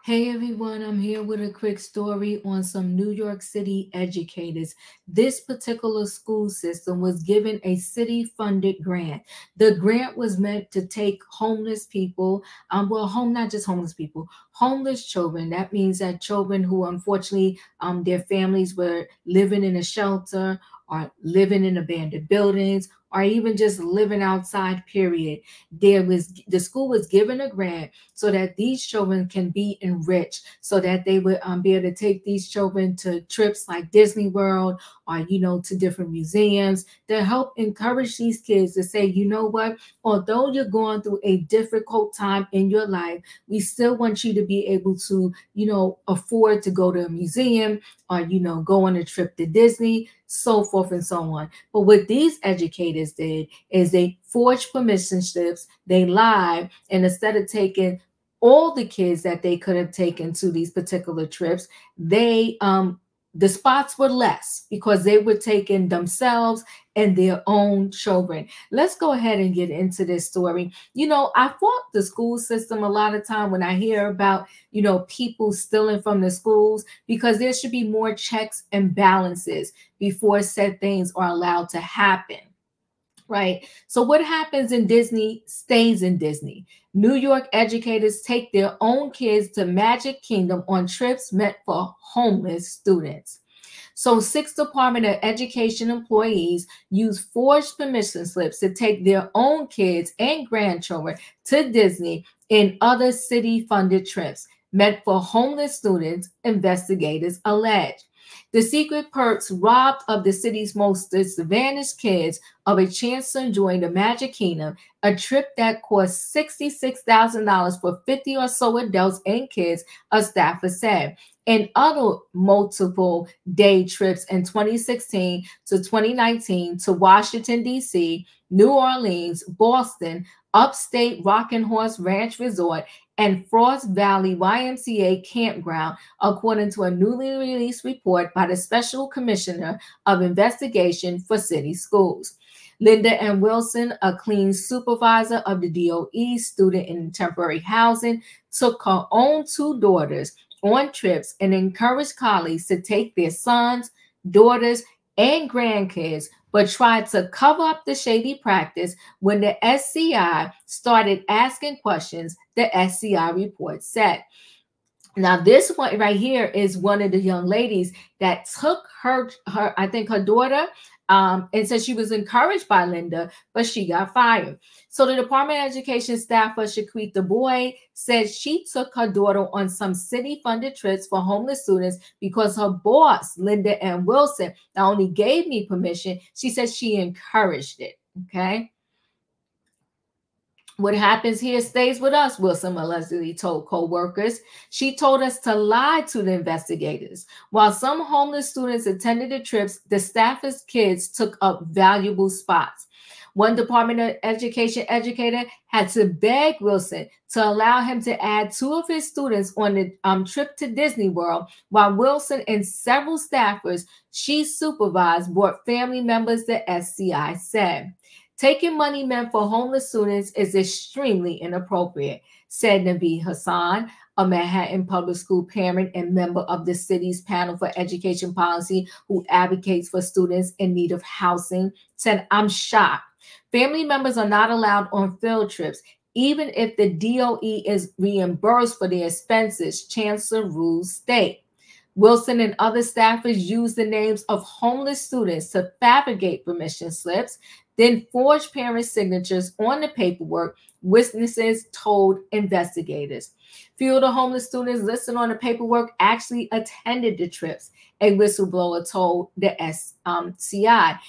Hey everyone, I'm here with a quick story on some New York City educators. This particular school system was given a city funded grant. The grant was meant to take homeless people, not just homeless people, homeless children. That means that children who unfortunately their families were living in a shelter or living in abandoned buildings or even just living outside, period. The school was given a grant so that these children can be enriched, so that they would be able to take these children to trips like Disney World or, to different museums to help encourage these kids to say, you know what, although you're going through a difficult time in your life, we still want you to be able to, afford to go to a museum or, go on a trip to Disney, so forth and so on. But what these educators did is they forged permission slips, they lied, and instead of taking all the kids that they could have taken to these particular trips, they the spots were less because they were taking themselves and their own children. Let's go ahead and get into this story. I fault the school system a lot of time when I hear about, people stealing from the schools, because there should be more checks and balances before said things are allowed to happen. Right. So what happens in Disney stays in Disney. New York educators take their own kids to Magic Kingdom on trips meant for homeless students. So 6 Department of Education employees use forged permission slips to take their own kids and grandchildren to Disney and other city-funded trips meant for homeless students, investigators allege. The secret perks robbed of the city's most disadvantaged kids of a chance to enjoy the Magic Kingdom, a trip that cost $66,000 for 50 or so adults and kids, a staffer said. And other multiple day trips in 2016 to 2019 to Washington, D.C., New Orleans, Boston, upstate Rockin' Horse Ranch Resort, and Frost Valley YMCA campground, according to a newly released report by the Special Commissioner of Investigation for City Schools. Linda M. Wilson, a clean supervisor of the DOE Student in Temporary Housing, took her own 2 daughters on trips and encouraged colleagues to take their sons, daughters, and grandkids, but tried to cover up the shady practice when the SCI started asking questions, the SCI report said. Now, this one right here is one of the young ladies that took her I think her daughter, and said she was encouraged by Linda, but she got fired. So the Department of Education staffer, Shaquita Boyd, said she took her daughter on some city-funded trips for homeless students because her boss, Linda M. Wilson, not only gave me permission, she said she encouraged it, okay? What happens here stays with us, Wilson allegedly told co-workers. She told us to lie to the investigators. While some homeless students attended the trips, the staffers' kids took up valuable spots. One Department of Education educator had to beg Wilson to allow him to add 2 of his students on the trip to Disney World, while Wilson and several staffers she supervised brought family members, the SCI said. Taking money meant for homeless students is extremely inappropriate, said Naveed Hassan, a Manhattan public school parent and member of the city's panel for education policy who advocates for students in need of housing, said, "I'm shocked. Family members are not allowed on field trips, even if the DOE is reimbursed for their expenses," Chancellor rules state. Wilson and other staffers used the names of homeless students to fabricate permission slips, then forged parents' signatures on the paperwork, witnesses told investigators. Few of the homeless students listed on the paperwork actually attended the trips, a whistleblower told the SCI.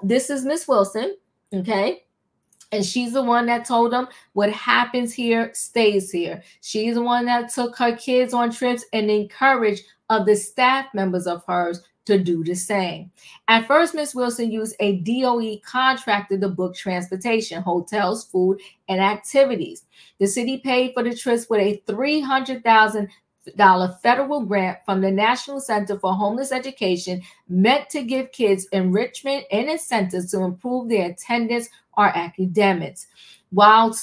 This is Miss Wilson, okay? And she's the one that told them what happens here stays here. She's the one that took her kids on trips and encouraged other staff members of hers to do the same. At first, Ms. Wilson used a DOE contractor to book transportation, hotels, food, and activities. The city paid for the trips with a $300,000 federal grant from the National Center for Homeless Education, meant to give kids enrichment and incentives to improve their attendance or academics. While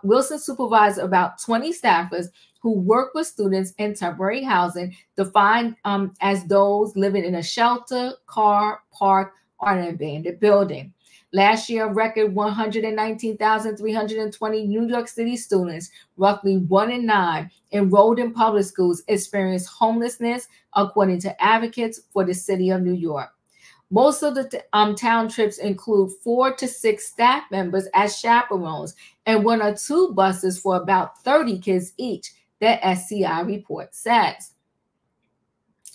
Wilson supervised about 20 staffers who work with students in temporary housing, defined as those living in a shelter, car, park, or an abandoned building. Last year, a record 119,320 New York City students, roughly 1 in 9, enrolled in public schools, experienced homelessness, according to advocates for the city of New York. Most of the town trips include 4 to 6 staff members as chaperones and 1 or 2 buses for about 30 kids each, the SCI report says.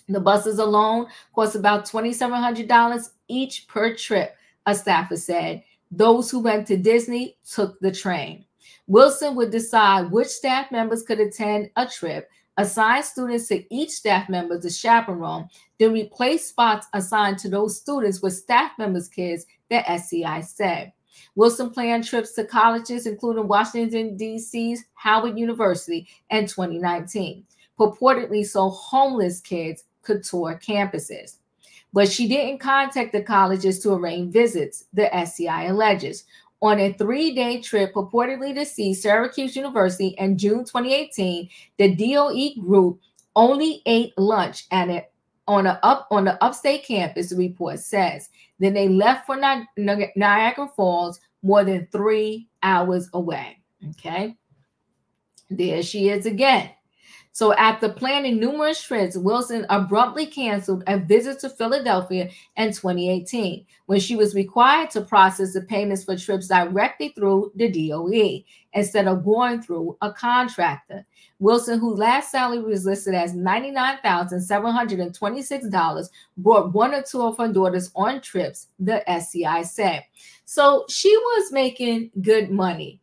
The buses alone cost about $2,700 each per trip, a staffer said. Those who went to Disney took the train. Wilson would decide which staff members could attend a trip, assign students to each staff member to chaperone, then replace spots assigned to those students with staff members' kids, the SCI said. Wilson planned trips to colleges, including Washington, D.C.'s Howard University in 2019, purportedly so homeless kids could tour campuses. But she didn't contact the colleges to arrange visits, the SCI alleges. On a 3-day trip purportedly to see Syracuse University in June 2018, the DOE group only ate lunch on the upstate campus, the report says. Then they left for Niagara Falls, more than 3 hours away. Okay, there she is again. So after planning numerous trips, Wilson abruptly canceled a visit to Philadelphia in 2018 when she was required to process the payments for trips directly through the DOE instead of going through a contractor. Wilson, whose last salary was listed as $99,726, brought 1 or 2 of her daughters on trips, the SCI said. So she was making good money.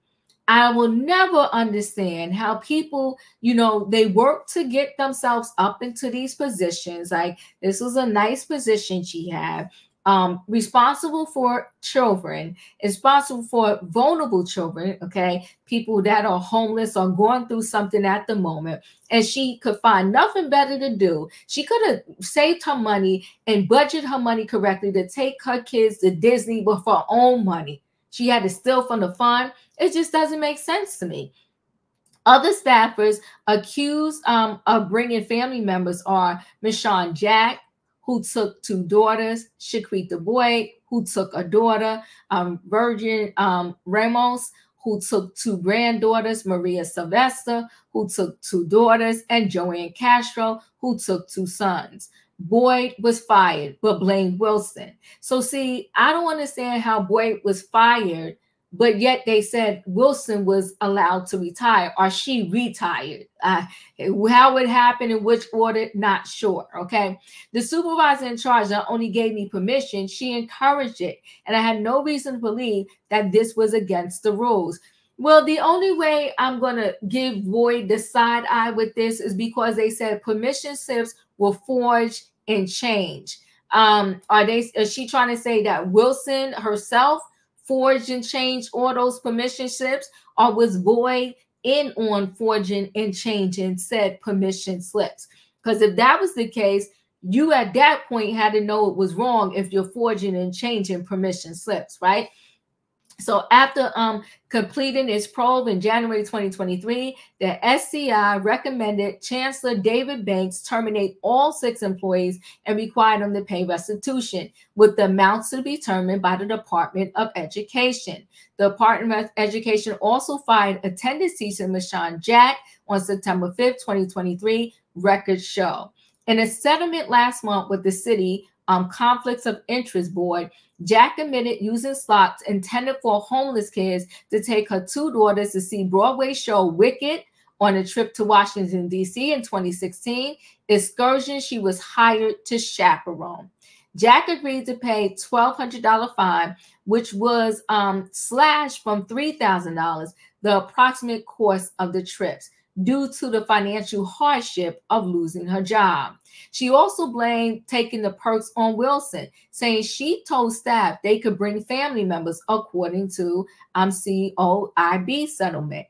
I will never understand how people, they work to get themselves up into these positions. Like, this was a nice position she had. Responsible for children, responsible for vulnerable children, okay, people that are homeless or going through something at the moment, and she could find nothing better to do. She could have saved her money and budgeted her money correctly to take her kids to Disney with her own money. She had to steal from the fund. It just doesn't make sense to me. Other staffers accused of bringing family members are Michonne Jack, who took 2 daughters, Shaquita Boyd, who took a daughter, Virgin Ramos, who took 2 granddaughters, Maria Sylvester, who took 2 daughters, and Joanne Castro, who took 2 sons. Boyd was fired, but blamed Wilson. So see, I don't understand how Boyd was fired, but yet they said Wilson was allowed to retire, or she retired. How it happened, in which order, not sure, okay? The supervisor in charge not only gave me permission, she encouraged it, and I had no reason to believe that this was against the rules. Well, the only way I'm going to give Boyd the side eye with this is because they said permission slips were forged and changed. Is she trying to say that Wilson herself forged and changed all those permission slips, or was Boyd in on forging and changing said permission slips? Because if that was the case, you at that point had to know it was wrong if you're forging and changing permission slips, right? So after completing its probe in January 2023, the SCI recommended Chancellor David Banks terminate all 6 employees and require them to pay restitution, with the amounts to be determined by the Department of Education. The Department of Education also fired attendance teacher Michonne Jack on September 5th, 2023, records show. In a settlement last month with the city Conflicts of Interest Board, Jack admitted using slots intended for homeless kids to take her 2 daughters to see Broadway show Wicked on a trip to Washington, D.C. in 2016, excursion she was hired to chaperone. Jack agreed to pay $1,200 fine, which was slashed from $3,000, the approximate cost of the trips, due to the financial hardship of losing her job. She also blamed taking the perks on Wilson, saying she told staff they could bring family members according to COIB settlement.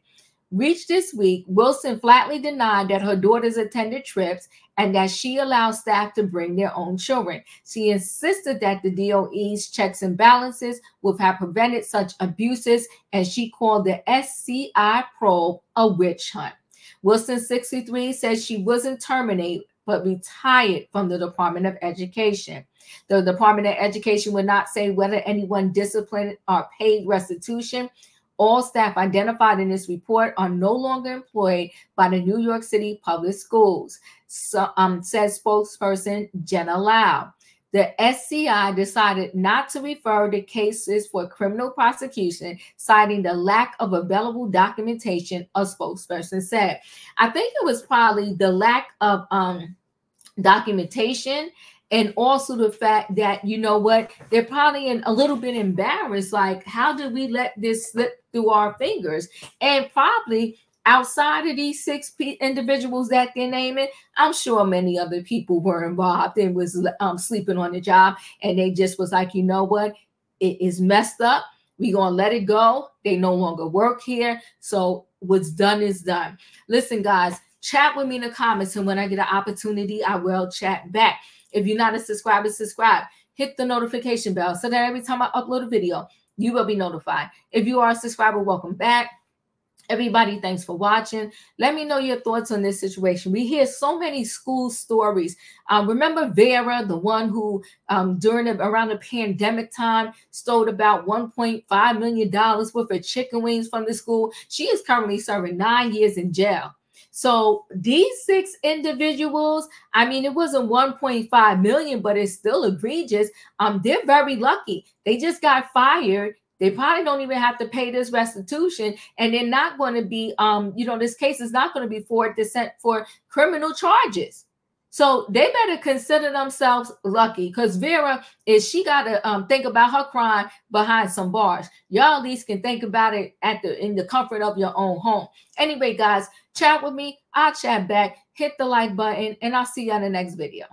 reached this week, Wilson flatly denied that her daughters attended trips and that she allowed staff to bring their own children. She insisted that the DOE's checks and balances would have prevented such abuses, and she called the SCI probe a witch hunt. Wilson, 63, says she wasn't terminated but retired from the Department of Education. The Department of Education would not say whether anyone disciplined or paid restitution. All staff identified in this report are no longer employed by the New York City Public Schools, says spokesperson Jenna Lau. The SCI decided not to refer the cases for criminal prosecution, citing the lack of available documentation, a spokesperson said. I think it was probably the lack of documentation, and also the fact that, you know what, they're probably a little bit embarrassed. Like, how did we let this slip through our fingers? And probably outside of these 6 individuals that they're naming, I'm sure many other people were involved and was sleeping on the job. And they just was like, you know what, it is messed up. We're going to let it go. They no longer work here. So what's done is done. Listen, guys, chat with me in the comments. And when I get an opportunity, I will chat back. If you're not a subscriber, subscribe. Hit the notification bell so that every time I upload a video, you will be notified. If you are a subscriber, welcome back. Everybody, thanks for watching. Let me know your thoughts on this situation. We hear so many school stories. Remember Vera, the one who around the pandemic time stole about $1.5 million worth of chicken wings from the school? She is currently serving 9 years in jail. So these 6 individuals, I mean, it wasn't 1.5 million, but it's still egregious. They're very lucky. They just got fired. They probably don't even have to pay this restitution, and they're not going to be, this case is not going to be sent for criminal charges. So they better consider themselves lucky, because Vera she got to think about her crime behind some bars. Y'all at least can think about it in the comfort of your own home. Anyway, guys, chat with me. I'll chat back. Hit the like button, and I'll see you on the next video.